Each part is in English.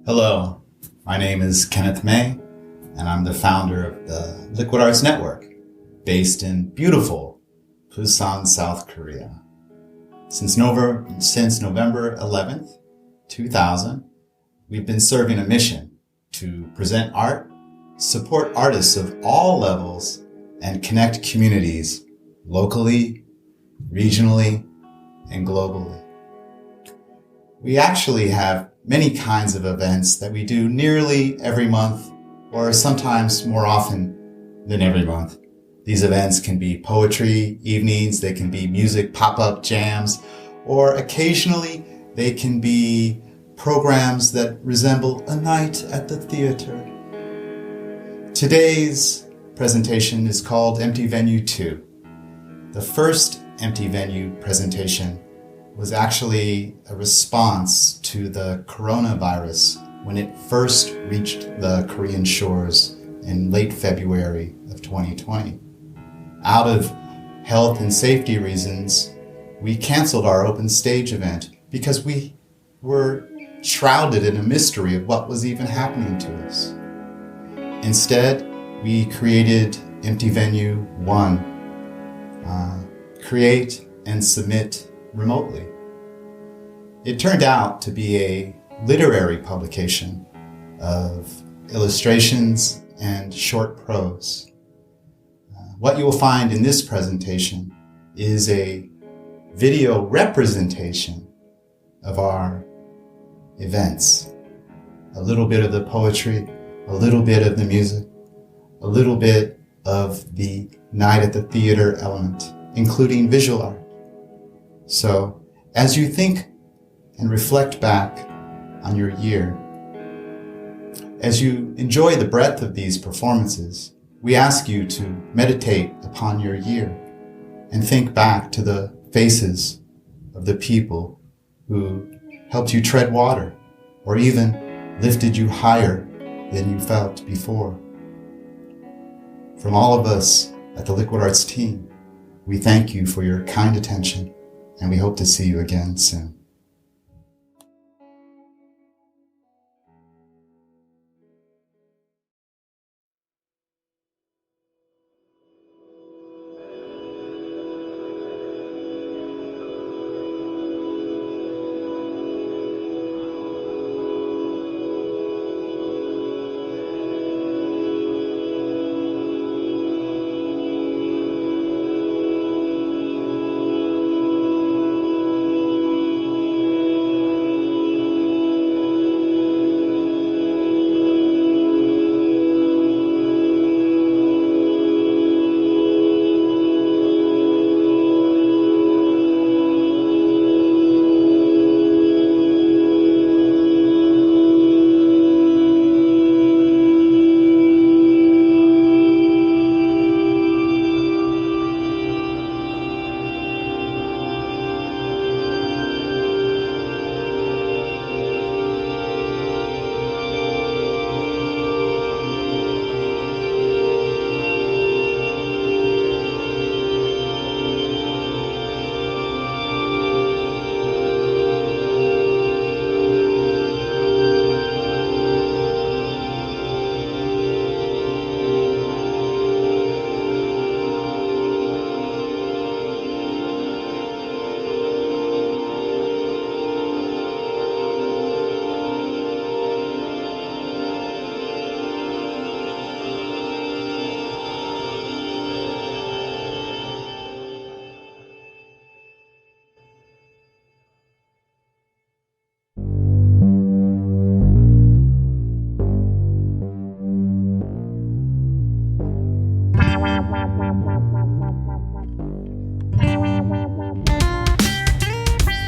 Hello, my name is Kenneth May, and I'm the founder of the Liquid Arts Network, based in beautiful Busan, South Korea. Since November 11th, 2000, we've been serving a mission to present art, support artists of all levels, and connect communities locally, regionally, and globally. We actually have many kinds of events that we do nearly every month, or sometimes more often than every month. These events can be poetry evenings, they can be music pop-up jams, or occasionally they can be programs that resemble a night at the theater. Today's presentation is called Empty Venue 2. The first Empty Venue presentation was actually a response to the coronavirus when it first reached the Korean shores in late February of 2020. Out of health and safety reasons, we canceled our open stage event because we were shrouded in a mystery of what was even happening to us. Instead, we created Empty Venue 1, Create and Submit Remotely. It turned out to be a literary publication of illustrations and short prose. What you will find in this presentation is a video representation of our events. A little bit of the poetry, a little bit of the music, a little bit of the night at the theater element, including visual art. So, as you think and reflect back on your year, as you enjoy the breadth of these performances, we ask you to meditate upon your year and think back to the faces of the people who helped you tread water or even lifted you higher than you felt before. From all of us at the Liquid Arts team, we thank you for your kind attention, and we hope to see you again soon.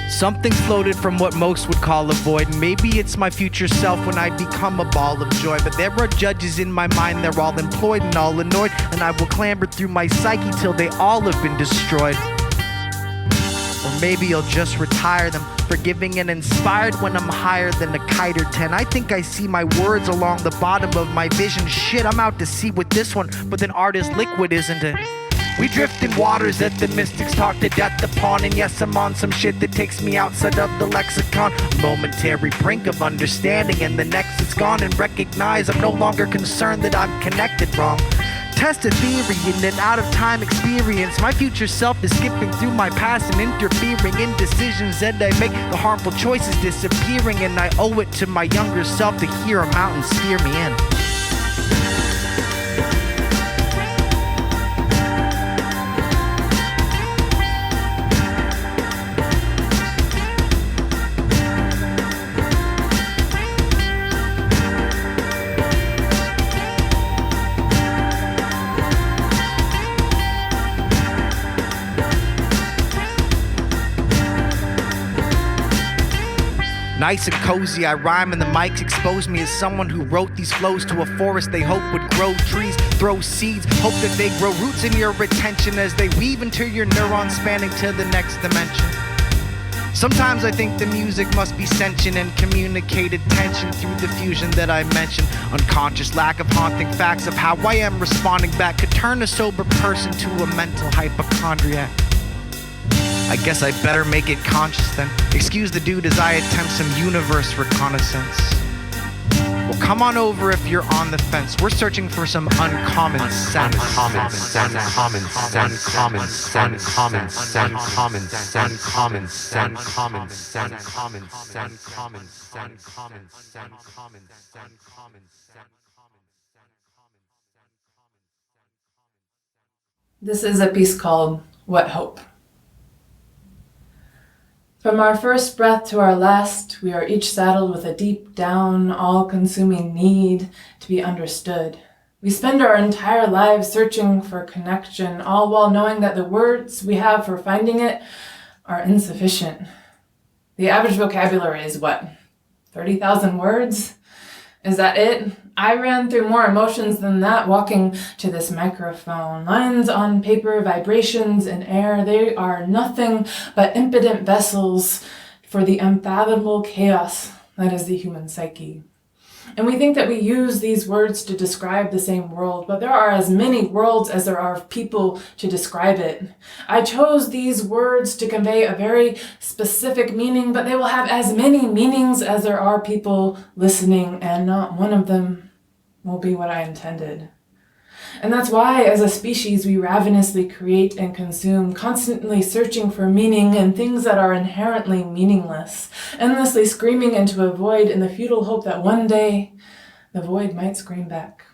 Something floated from what most would call a void. Maybe it's my future self when I become a ball of joy. But there are judges in my mind, they're all employed and all annoyed. And I will clamber through my psyche till they all have been destroyed. Or maybe I'll just retire them, forgiving and inspired when I'm higher than a kite or 10. I think I see my words along the bottom of my vision. Shit, I'm out to sea with this one, but then art is liquid, isn't it? We drift in waters that the mystics talk to death upon. And yes, I'm on some shit that takes me outside of the lexicon. Momentary brink of understanding, and the next it's gone. And recognize I'm no longer concerned that I'm connected wrong. Test a theory in an out-of-time experience. My future self is skipping through my past and interfering in decisions that I make. The harmful choices disappearing, and I owe it to my younger self to hear a mountain steer me in. Nice and cozy, I rhyme and the mics expose me as someone who wrote these flows to a forest they hope would grow trees, throw seeds, hope that they grow roots in your attention as they weave into your neurons spanning to the next dimension. Sometimes I think the music must be sentient and communicated tension through the fusion that I mentioned. Unconscious lack of haunting facts of how I am responding back could turn a sober person to a mental hypochondriac. I guess I better make it conscious then. Excuse the dude as I attempt some universe reconnaissance. Well, come on over if you're on the fence. We're searching for some uncommon sense. Uncommon sense. Uncommon sense. Uncommon sense. Uncommon sense. Uncommon sense. Uncommon sense. Uncommon sense. Uncommon sense. Uncommon sense. Uncommon sense. Uncommon sense. This is a piece called What Hope. From our first breath to our last, we are each saddled with a deep down, all-consuming need to be understood. We spend our entire lives searching for connection, all while knowing that the words we have for finding it are insufficient. The average vocabulary is what? 30,000 words? Is that it? I ran through more emotions than that walking to this microphone. Lines on paper, vibrations in air, they are nothing but impotent vessels for the unfathomable chaos that is the human psyche. And we think that we use these words to describe the same world, but there are as many worlds as there are people to describe it. I chose these words to convey a very specific meaning, but they will have as many meanings as there are people listening, and not one of them will be what I intended. And that's why, as a species, we ravenously create and consume, constantly searching for meaning in things that are inherently meaningless, endlessly screaming into a void in the futile hope that one day the void might scream back.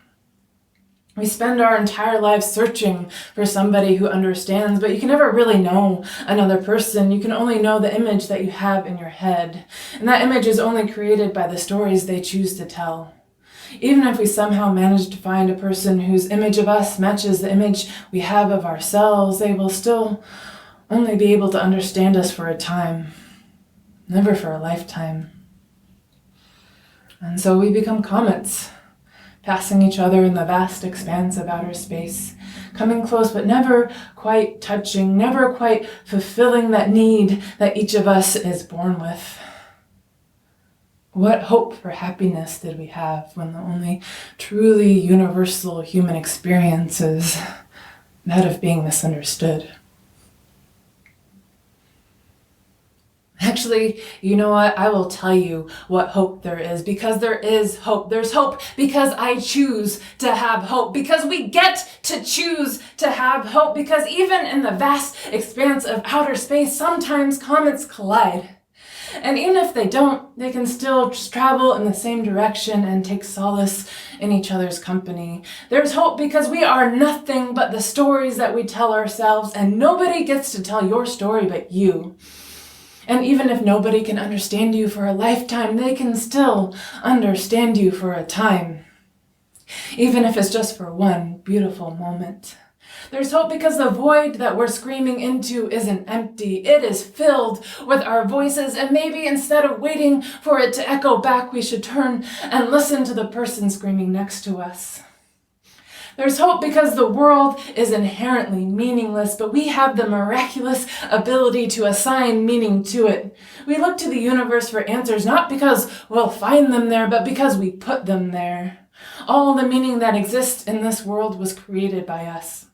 We spend our entire lives searching for somebody who understands, but you can never really know another person. You can only know the image that you have in your head, and that image is only created by the stories they choose to tell. Even if we somehow manage to find a person whose image of us matches the image we have of ourselves, they will still only be able to understand us for a time, never for a lifetime. And so we become comets, passing each other in the vast expanse of outer space, coming close but never quite touching, never quite fulfilling that need that each of us is born with. What hope for happiness did we have when the only truly universal human experience is that of being misunderstood? Actually, you know what? I will tell you what hope there is, because there is hope. There's hope because I choose to have hope, because we get to choose to have hope, because even in the vast expanse of outer space, sometimes comets collide. And even if they don't, they can still just travel in the same direction and take solace in each other's company. There's hope because we are nothing but the stories that we tell ourselves, and nobody gets to tell your story but you. And even if nobody can understand you for a lifetime, they can still understand you for a time. Even if it's just for one beautiful moment. There's hope because the void that we're screaming into isn't empty. It is filled with our voices, and maybe instead of waiting for it to echo back, we should turn and listen to the person screaming next to us. There's hope because the world is inherently meaningless, but we have the miraculous ability to assign meaning to it. We look to the universe for answers, not because we'll find them there, but because we put them there. All the meaning that exists in this world was created by us.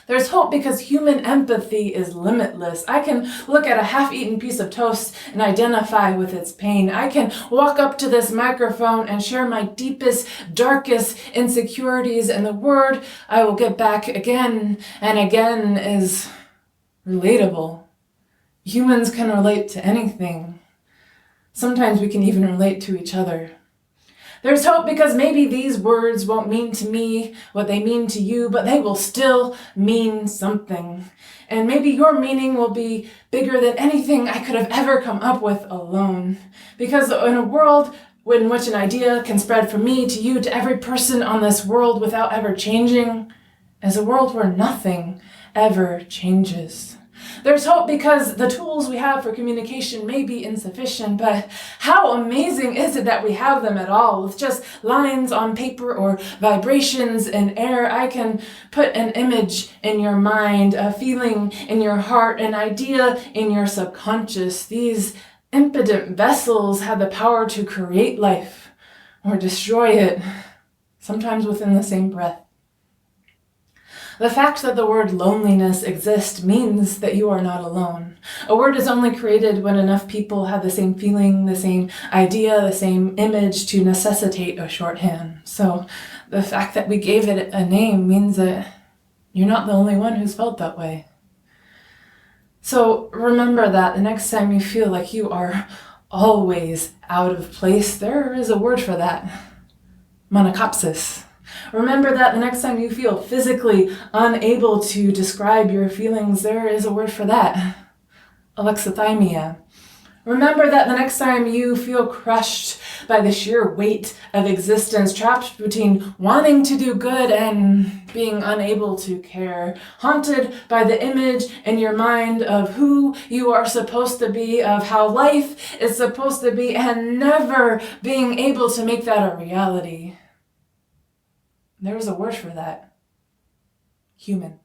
There's hope because human empathy is limitless. I can look at a half-eaten piece of toast and identify with its pain. I can walk up to this microphone and share my deepest, darkest insecurities, and the word I will get back again and again is relatable. Humans can relate to anything. Sometimes we can even relate to each other. There's hope because maybe these words won't mean to me what they mean to you, but they will still mean something. And maybe your meaning will be bigger than anything I could have ever come up with alone. Because in a world in which an idea can spread from me to you to every person on this world without ever changing, is a world where nothing ever changes. There's hope because the tools we have for communication may be insufficient, but how amazing is it that we have them at all? With just lines on paper or vibrations in air, I can put an image in your mind, a feeling in your heart, an idea in your subconscious. These impotent vessels have the power to create life or destroy it, sometimes within the same breath. The fact that the word loneliness exists means that you are not alone. A word is only created when enough people have the same feeling, the same idea, the same image to necessitate a shorthand. So the fact that we gave it a name means that you're not the only one who's felt that way. So remember that the next time you feel like you are always out of place, there is a word for that. Monocopsis. Remember that the next time you feel physically unable to describe your feelings, there is a word for that. Alexithymia. Remember that the next time you feel crushed by the sheer weight of existence, trapped between wanting to do good and being unable to care, haunted by the image in your mind of who you are supposed to be, of how life is supposed to be, and never being able to make that a reality. There is a word for that. Human.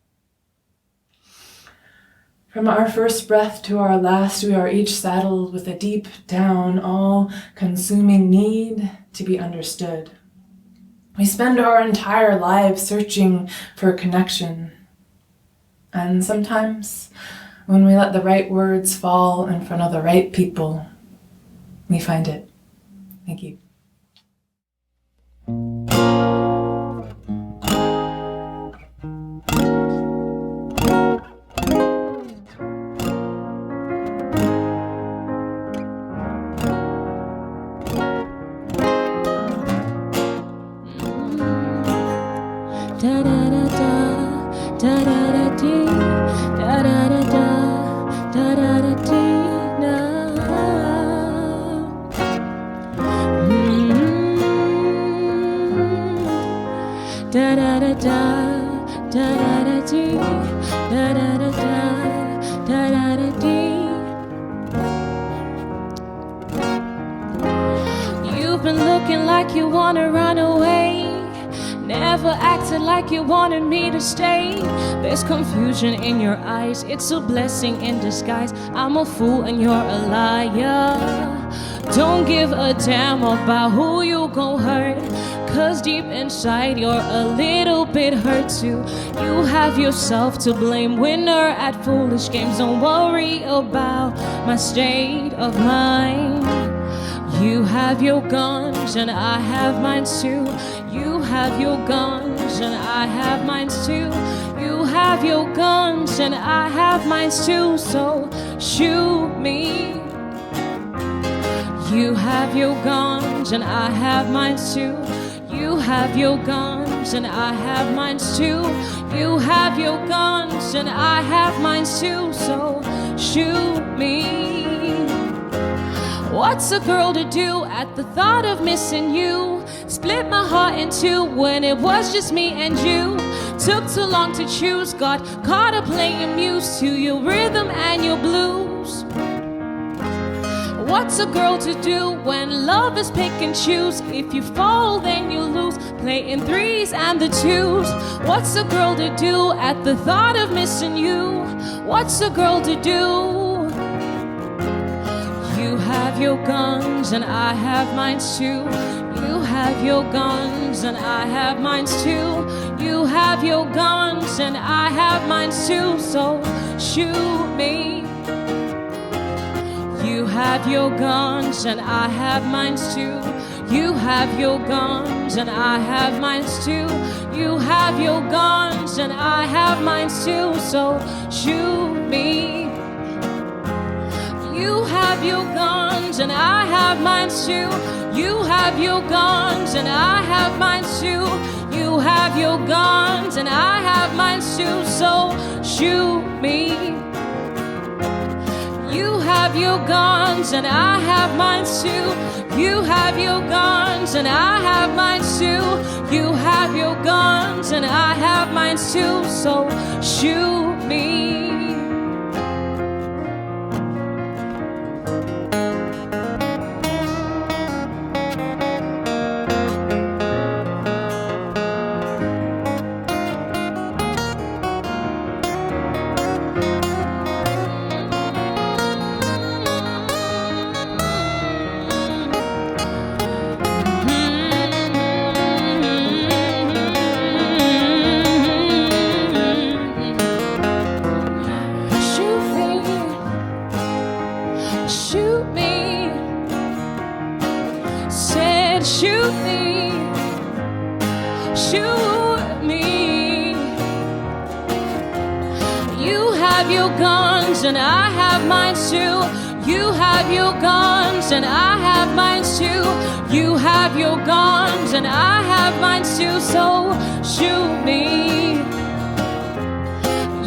From our first breath to our last, we are each saddled with a deep down, all-consuming need to be understood. We spend our entire lives searching for connection. And sometimes, when we let the right words fall in front of the right people, we find it. Thank you. You've been looking like you wanna run away, never acted like you wanted me to stay. There's confusion in your eyes, it's a blessing in disguise. I'm a fool and you're a liar. Don't give a damn about who you gon' hurt, cause deep inside you're a little bit hurt too. You have yourself to blame, winner at foolish games. Don't worry about my state of mind. You have your guns and I have mine too. You have your guns and I have mine too. You have your guns and I have mine too. So shoot me. You have your guns and I have mine too. You have your guns and I have mine too. You have your guns and I have mine too. So shoot me. What's a girl to do at the thought of missing you? Split my heart in two when it was just me and you. Took too long to choose, got caught up playing muse to your rhythm and your blues. What's a girl to do when love is pick and choose? If you fall, then you lose, playing threes and the twos. What's a girl to do at the thought of missing you? What's a girl to do? You have your guns and I have mine too. You have have your guns and I have mine too. You have your guns and I have mine too. So shoot me. You have your guns and I have mine too. You have your guns and I have mine too. You have your guns and I have mine too. So shoot me. You have your guns and I have mine too. You have your guns and I have mine too. You have your guns and I have mine too. So shoot me. You have your guns and I have mine too. You have your guns and I have mine too. You have your guns and I have mine too. So shoot me. And I have mine too. You have your guns and I have mine too. You have your guns and I have mine too. So shoot me.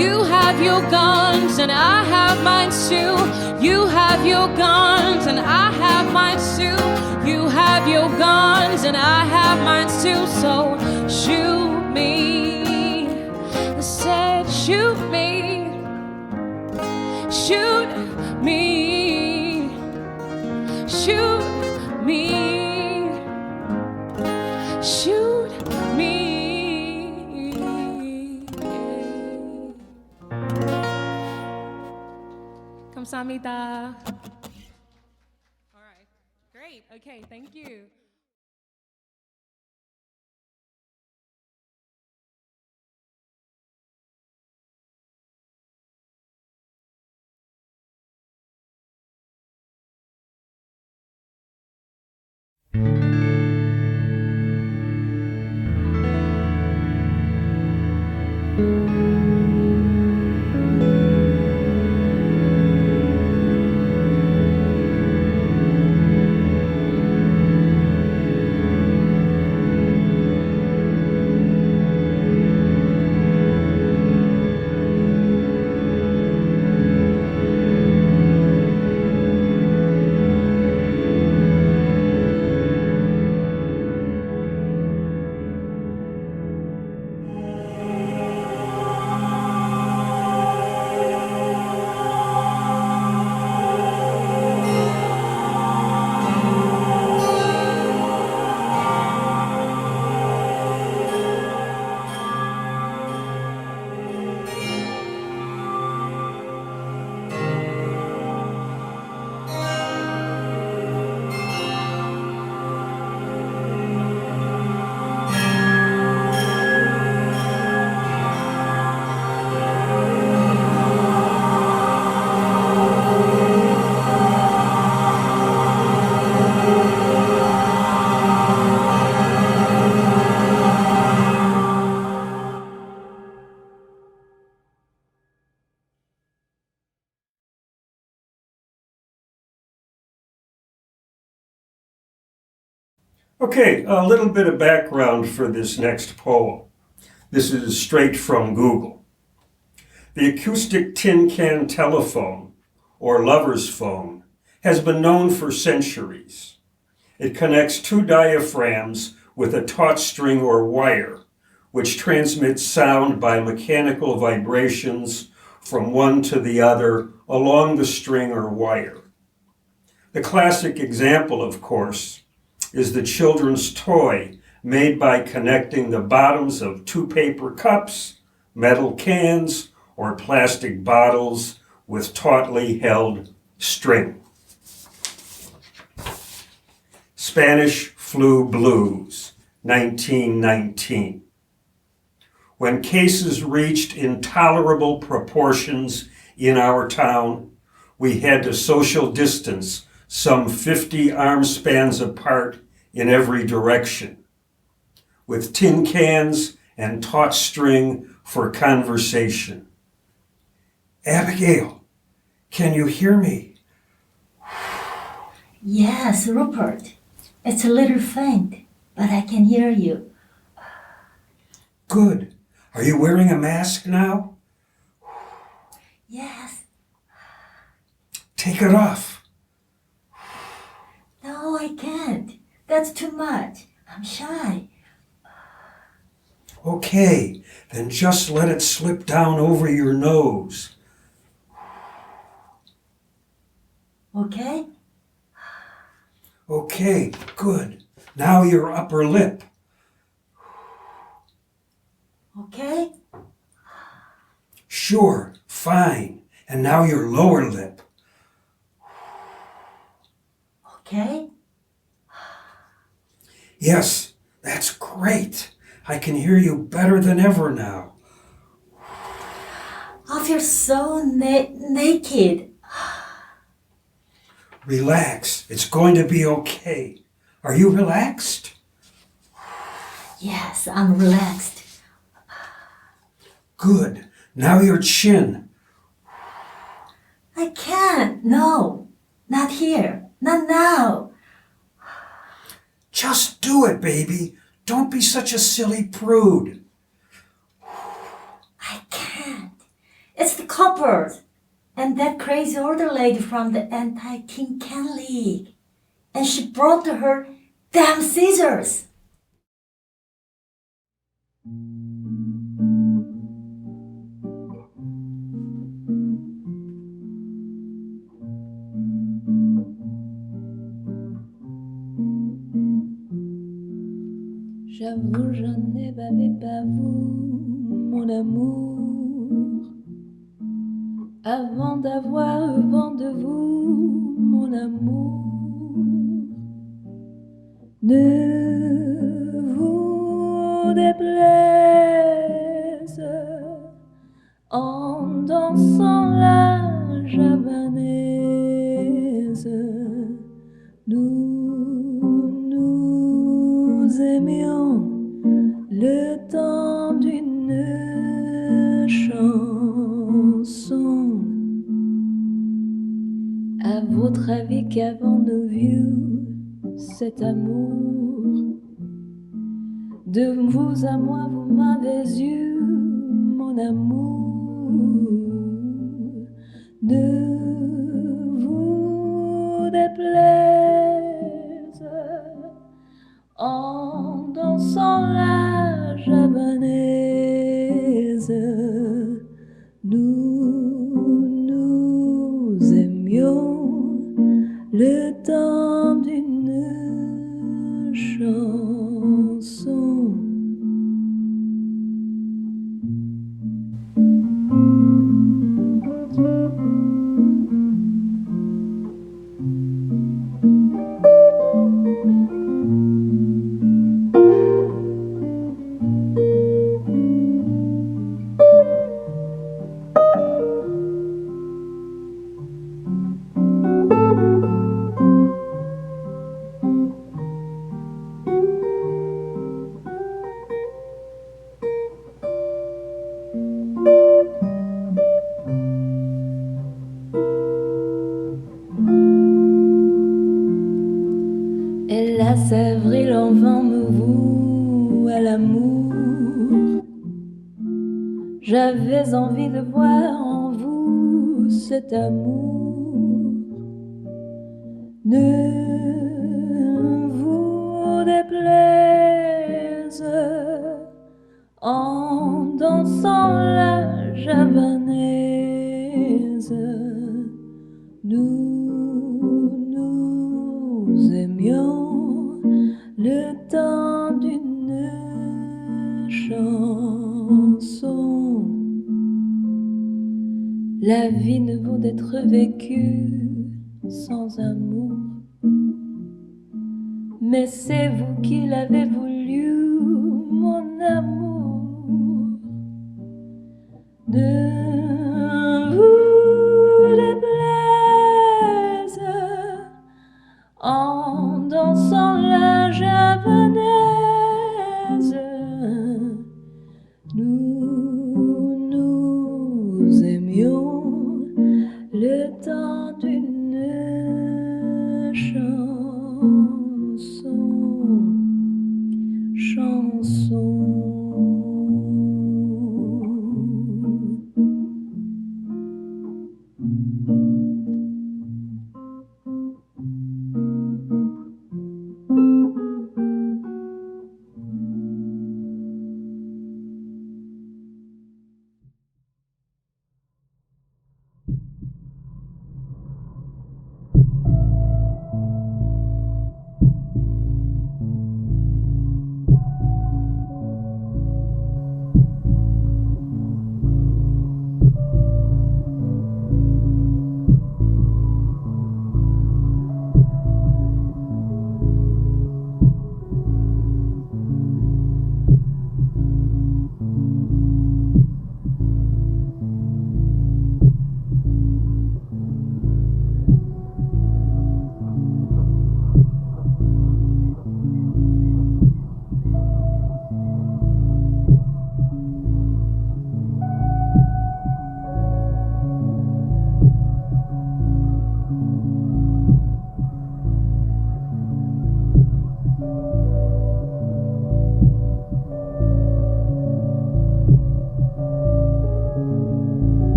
You have your guns and I have mine too. You have your guns and I have mine too. You have your guns and I have mine too. So shoot me. I said shoot me. Shoot me, shoot me, shoot me. Kamsahamnida. All right, great. Okay, thank you. Okay, a little bit of background for this next poem. This is straight from Google. The acoustic tin can telephone, or lover's phone, has been known for centuries. It connects two diaphragms with a taut string or wire, which transmits sound by mechanical vibrations from one to the other along the string or wire. The classic example, of course, is the children's toy made by connecting the bottoms of two paper cups, metal cans, or plastic bottles with tautly held string. Spanish Flu Blues, 1919. When cases reached intolerable proportions in our town, we had to social distance some 50 arm spans apart in every direction, with tin cans and taut string for conversation. Abigail, can you hear me? Yes, Rupert. It's a little faint, but I can hear you. Good. Are you wearing a mask now? Yes. Take it off. No, I can't. That's too much. I'm shy. Okay, then just let it slip down over your nose. Okay? Okay, good. Now your upper lip. Okay? Sure, fine. And now your lower lip. Okay? Yes, that's great. I can hear you better than ever now. I feel so naked. Relax. It's going to be okay. Are you relaxed? Yes, I'm relaxed. Good. Now your chin. I can't. No. Not here. Not now. Just do it, baby. Don't be such a silly prude. I can't. It's the coppers. And that crazy older lady from the Anti-Tin Can League. And she brought her damn scissors. J'avoue, je n'ai pas vous, mon amour. Avant d'avoir vent de vous, mon amour. Ne vous déplaise en dansant la javanaise. Nous aimions le temps d'une chanson. À votre avis qu'avons-nous vu cet amour? De vous à moi, vous m'avez eu, mon amour. Ne vous déplaise en dansant la javanaise. Nous aimions le temps d'une chanson. Hélas, avril, enfin me voue à l'amour. J'avais envie de voir en vous cet amour. Ne vous déplaise en dansant la javanaise. Nous aimions le temps d'une chanson. La vie ne vaut d'être vécue sans amour. mais c'est vous qui l'avez voulu, mon amour. Ne vous déplaise en dansant la javanaise. Nous aimions le temps d'une chanson.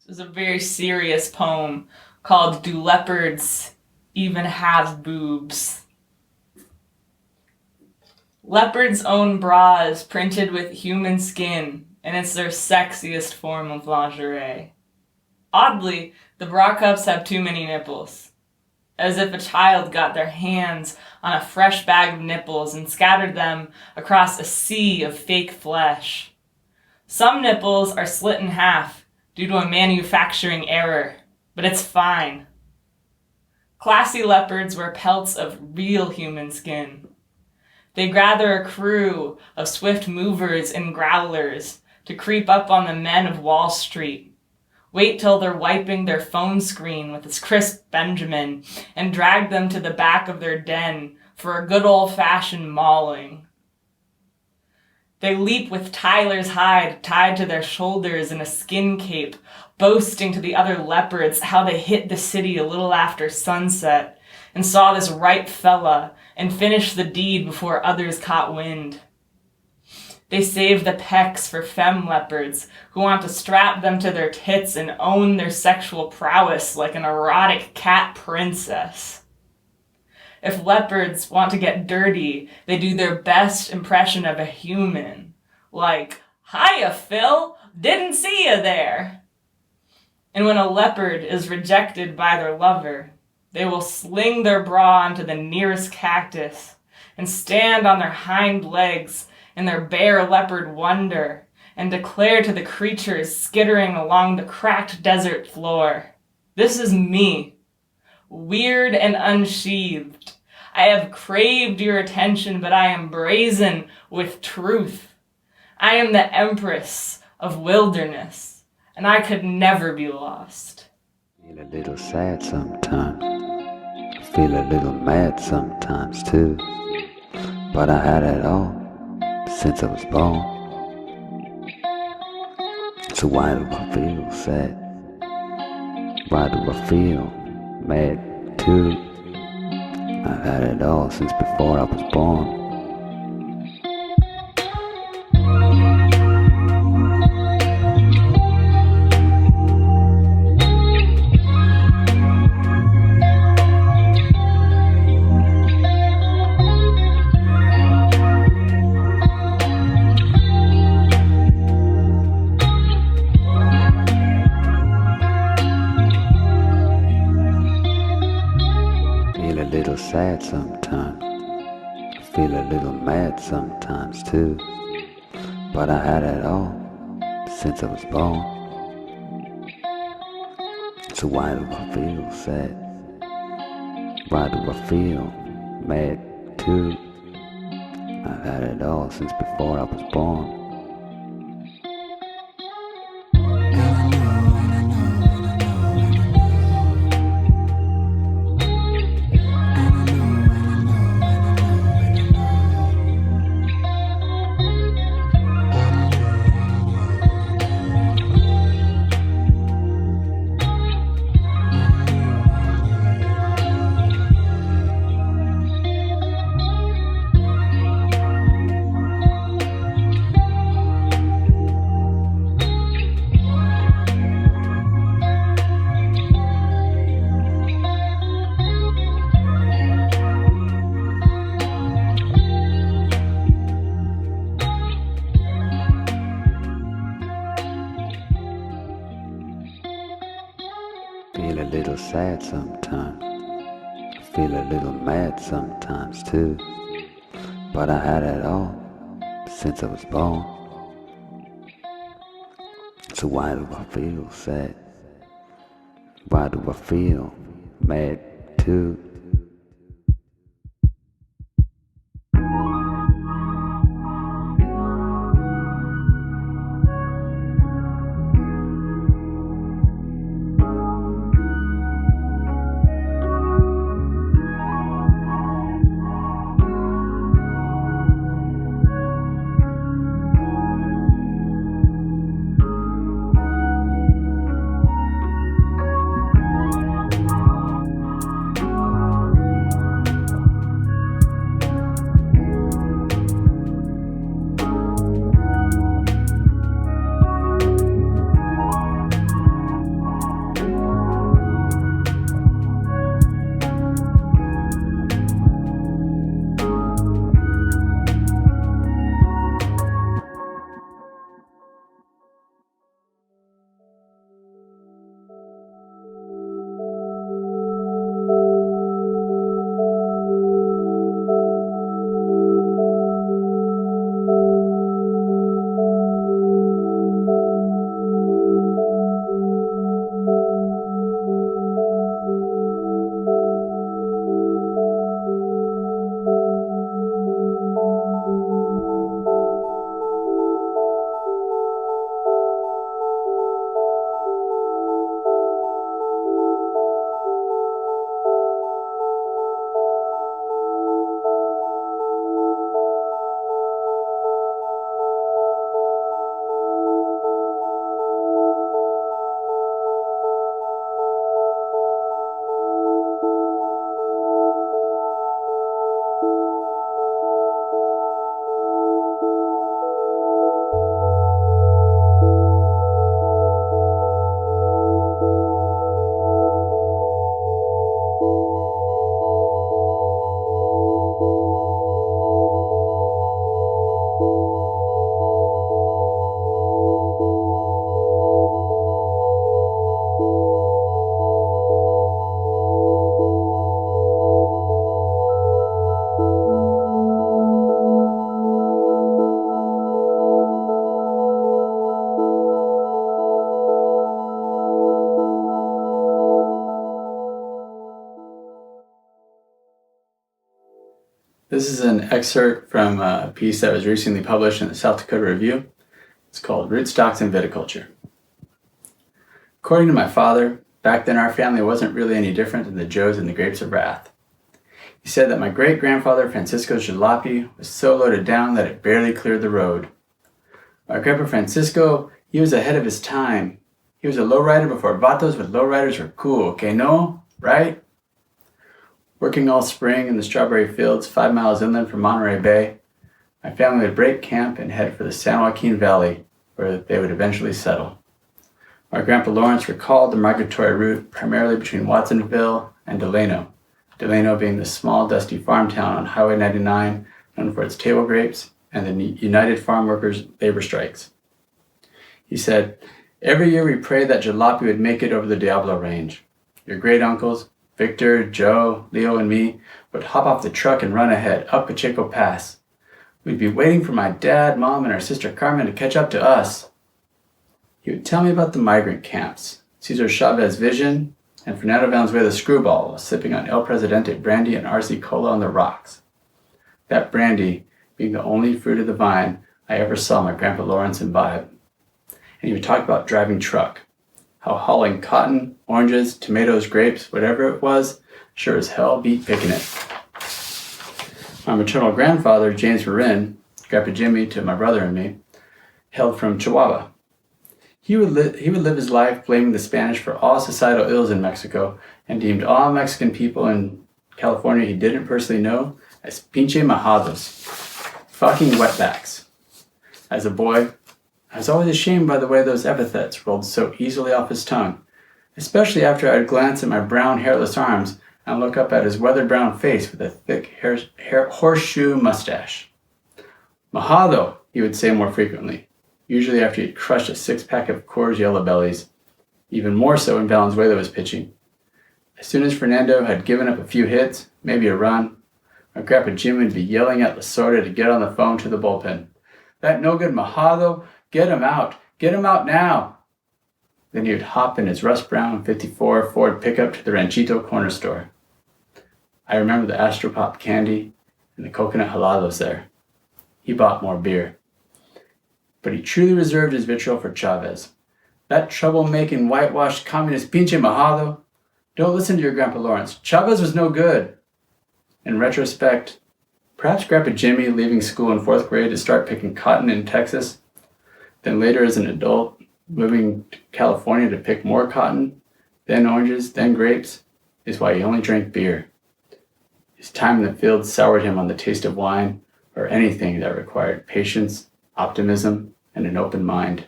This is a very serious poem called Do Leopards Even Have Boobs? Leopards own bras printed with human skin, and it's their sexiest form of lingerie. Oddly, the bra cups have too many nipples, as if a child got their hands on a fresh bag of nipples and scattered them across a sea of fake flesh. Some nipples are slit in half due to a manufacturing error, but it's fine. Classy leopards wear pelts of real human skin. They gather a crew of swift movers and growlers to creep up on the men of Wall Street, wait till they're wiping their phone screen with its crisp Benjamin, and drag them to the back of their den for a good old-fashioned mauling. They leap with Tyler's hide tied to their shoulders in a skin cape, boasting to the other leopards how they hit the city a little after sunset and saw this ripe fella and finished the deed before others caught wind. They save the pecs for femme leopards who want to strap them to their tits and own their sexual prowess like an erotic cat princess. If leopards want to get dirty, they do their best impression of a human, like, "Hiya, Phil, didn't see you there." And when a leopard is rejected by their lover, they will sling their bra onto the nearest cactus and stand on their hind legs in their bare leopard wonder and declare to the creatures skittering along the cracked desert floor, "This is me, weird and unsheathed. I have craved your attention, but I am brazen with truth. I am the empress of wilderness, and I could never be lost." Feel a little sad sometimes, feel a little mad sometimes too, but I had it all, since I was born. So why do I feel sad? Why do I feel mad too? I've had it all since before I was born. Feel a little sad sometimes, feel a little mad sometimes too. But I had it all since I was born. So why do I feel sad? Why do I feel mad too? I've had it all since before I was born. Feel a little sad sometimes, feel a little mad sometimes too. But I had it all since I was born. So why do I feel sad? Why do I feel mad too? This is an excerpt from a piece that was recently published in the South Dakota Review. It's called Rootstocks and Viticulture. According to my father, back then our family wasn't really any different than the Joes and the Grapes of Wrath. He said that my great-grandfather Francisco's jalopy was so loaded down that it barely cleared the road. My grandpa Francisco, he was ahead of his time. He was a lowrider before vatos with lowriders were cool, okay, no? Right? Working all spring in the strawberry fields 5 miles inland from Monterey Bay, my family would break camp and head for the San Joaquin Valley, where they would eventually settle. My grandpa Lawrence recalled the migratory route primarily between Watsonville and Delano, Delano being the small, dusty farm town on Highway 99 known for its table grapes and the United Farm Workers labor strikes. He said, "Every year we prayed that jalopy would make it over the Diablo Range. Your great-uncles, Victor, Joe, Leo, and me, would hop off the truck and run ahead up Pacheco Pass. We'd be waiting for my dad, mom, and our sister Carmen to catch up to us." He would tell me about the migrant camps, Cesar Chavez Vision, and Fernando Valenzuela Screwball while sipping on El Presidente brandy and RC Cola on the rocks. That brandy being the only fruit of the vine I ever saw my Grandpa Lawrence imbibe. And he would talk about driving truck, how hauling cotton, oranges, tomatoes, grapes, whatever it was, sure as hell beat picking it. My maternal grandfather, James Marin, Grandpa Jimmy to my brother and me, hailed from Chihuahua. He would live his life blaming the Spanish for all societal ills in Mexico and deemed all Mexican people in California he didn't personally know as pinche majados, fucking wetbacks. As a boy, I was always ashamed by the way those epithets rolled so easily off his tongue, especially after I'd glance at my brown hairless arms and look up at his weathered brown face with a thick horseshoe mustache. Majado, he would say more frequently, usually after he'd crushed a 6-pack of Coors Yellow Bellies, even more so when Valenzuela was pitching. As soon as Fernando had given up a few hits, maybe a run, my Grandpa Jim would be yelling at Lasorda to get on the phone to the bullpen. "That no-good Majado, get him out now!" Then he would hop in his rust brown 54 Ford pickup to the Ranchito corner store. I remember the Astropop candy and the coconut helados there. He bought more beer. But he truly reserved his vitriol for Chavez. That trouble-making, whitewashed communist pinche Majado. Don't listen to your Grandpa Lawrence. Chavez was no good. In retrospect, perhaps Grandpa Jimmy leaving school in 4th grade to start picking cotton in Texas, then later as an adult moving to California to pick more cotton, then oranges, then grapes, is why he only drank beer. His time in the field soured him on the taste of wine or anything that required patience, optimism, and an open mind.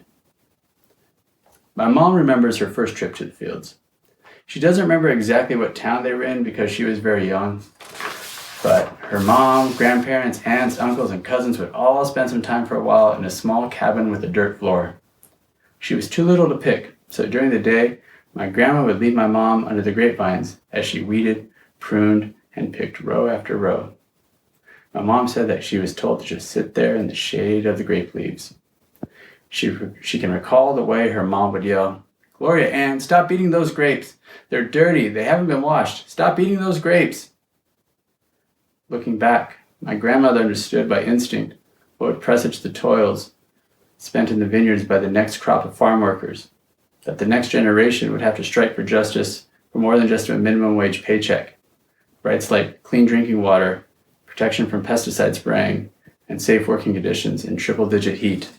My mom remembers her first trip to the fields. She doesn't remember exactly what town they were in because she was very young, but her mom, grandparents, aunts, uncles, and cousins would all spend some time for a while in a small cabin with a dirt floor. She was too little to pick, so during the day, my grandma would leave my mom under the grapevines as she weeded, pruned, and picked row after row. My mom said that she was told to just sit there in the shade of the grape leaves. She can recall the way her mom would yell, "Gloria Ann, stop eating those grapes. They're dirty. They haven't been washed. Stop eating those grapes." Looking back, my grandmother understood by instinct what would presage the toils spent in the vineyards by the next crop of farm workers, that the next generation would have to strike for justice for more than just a minimum wage paycheck. Rights like clean drinking water, protection from pesticide spraying, and safe working conditions in triple-digit heat.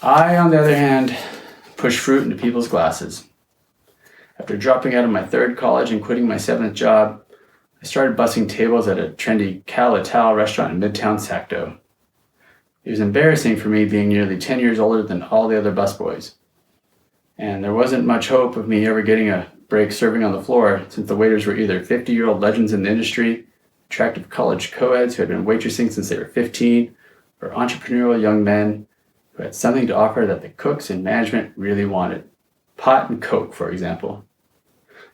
I, on the other hand, push fruit into people's glasses. After dropping out of my 3rd college and quitting my 7th job, I started bussing tables at a trendy Cal Ital restaurant in Midtown Sacto. It was embarrassing for me being nearly 10 years older than all the other busboys. And there wasn't much hope of me ever getting a break serving on the floor, since the waiters were either 50-year-old legends in the industry, attractive college co-eds who had been waitressing since they were 15, or entrepreneurial young men who had something to offer that the cooks and management really wanted. Pot and Coke, for example.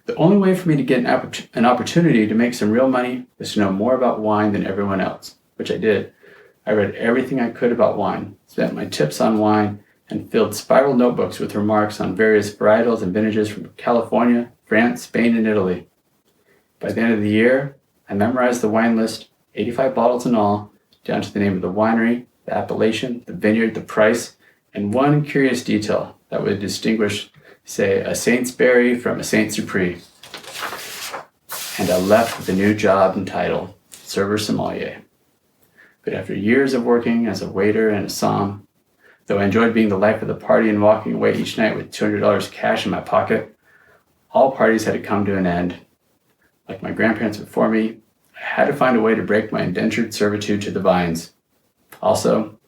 The only way for me to get an opportunity to make some real money was to know more about wine than everyone else, which I did. I read everything I could about wine, spent my tips on wine, and filled spiral notebooks with remarks on various varietals and vintages from California, France, Spain, and Italy. By the end of the year, I memorized the wine list, 85 bottles in all, down to the name of the winery, the appellation, the vineyard, the price, and one curious detail that would distinguish, say, a Saintsbury from a Saint-Supreme. and I left with a new job and title, server sommelier. But after years of working as a waiter and a som, though I enjoyed being the life of the party and walking away each night with $200 cash in my pocket, all parties had to come to an end. Like my grandparents before me, I had to find a way to break my indentured servitude to the vines. Also,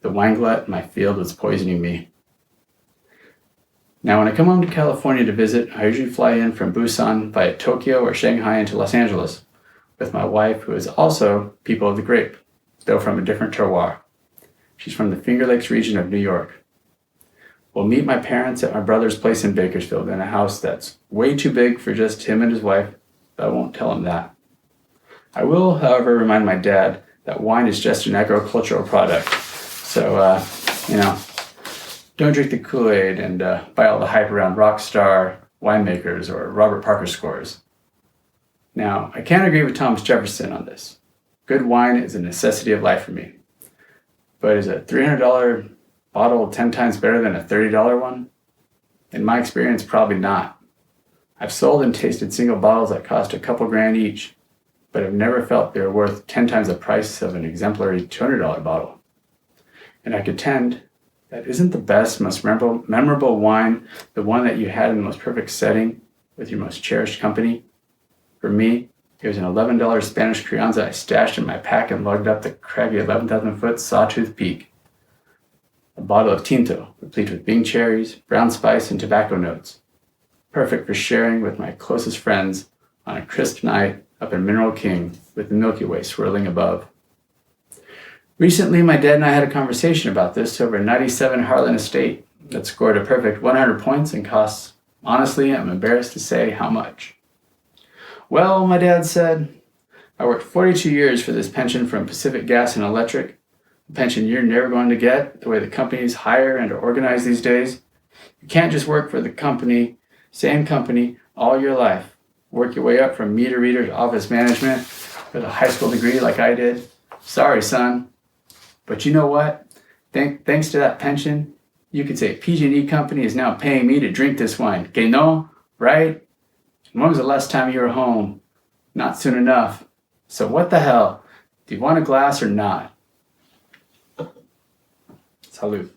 the wine glut in my field was poisoning me. Now, when I come home to California to visit, I usually fly in from Busan via Tokyo or Shanghai into Los Angeles with my wife, who is also people of the grape, though from a different terroir. She's from the Finger Lakes region of New York. We'll meet my parents at my brother's place in Bakersfield in a house that's way too big for just him and his wife, but I won't tell him that. I will, however, remind my dad that wine is just an agricultural product. So, don't drink the Kool-Aid and buy all the hype around rock star winemakers or Robert Parker scores. Now, I can't agree with Thomas Jefferson on this. Good wine is a necessity of life for me. But is a $300 bottle 10 times better than a $30 one? In my experience, probably not. I've sold and tasted single bottles that cost a couple grand each, but I've never felt they were worth 10 times the price of an exemplary $200 bottle. And I contend that isn't the best, most memorable wine the one that you had in the most perfect setting with your most cherished company? For me, it was an $11 Spanish Crianza I stashed in my pack and lugged up the craggy 11,000-foot Sawtooth Peak. A bottle of Tinto, replete with Bing cherries, brown spice, and tobacco notes. Perfect for sharing with my closest friends on a crisp night up in Mineral King with the Milky Way swirling above. Recently, my dad and I had a conversation about this over a 97 Harlan estate that scored a perfect 100 points and costs, honestly, I'm embarrassed to say how much. Well, my dad said, I worked 42 years for this pension from Pacific Gas and Electric, a pension you're never going to get the way the companies hire and are organized these days. You can't just work for the same company, all your life. Work your way up from meter reader to office management with a high school degree like I did. Sorry, son. But you know what? Thanks to that pension, you could say PG&E Company is now paying me to drink this wine. Que no? Right? When was the last time you were home? Not soon enough. So what the hell? Do you want a glass or not? Salud.